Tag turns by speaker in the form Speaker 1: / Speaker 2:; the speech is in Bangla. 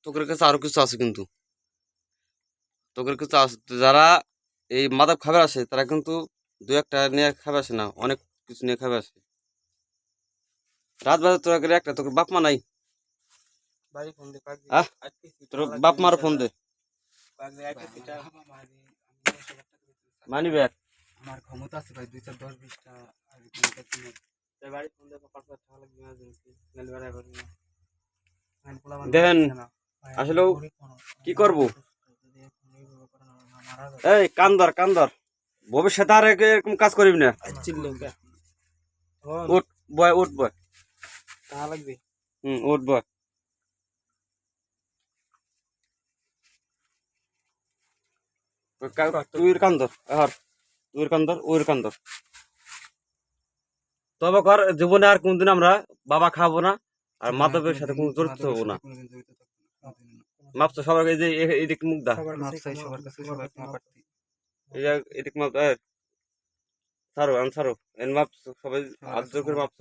Speaker 1: তোদের কাছে আরো কিছু আছে কিন্তু, তোদের কাছে আছে যারা এই মাদক খাবে আসে তারা কিন্তু দু একটা নিয়ে খাবে আসে না, অনেক কিছু নিয়ে খাবে আসে। রাত বাজে তোরা করে একটা, তোর বাপ মা নাই? আহ, তোর বাপ মার ফোন দে, মানি ব্যাগ।
Speaker 2: আমার ক্ষমতা আছে ভাই 2-10-20টা
Speaker 1: দেখেন আসলে কি করব, এই কান্দর কান্দর, ভবিষ্যতে আর এরকম কাজ করিবি না। উঠ বয়, উঠ বয়,
Speaker 2: লাগবে।
Speaker 1: উঠ বয়। তুই কান্দর, তুই কান্দর, ওর কান্দর। তবে কর জীবনে আর কোনদিন আমরা বাবা খাবো না, আর মাদকের সাথে কোনো জড়িত হবো না। মাপছো সবার, এই যে এদিক মুখ দা, এদিক মাপ, ছাড়ো ছাড়ো, এর মাপ সবাই হাত জোর করে মাপ।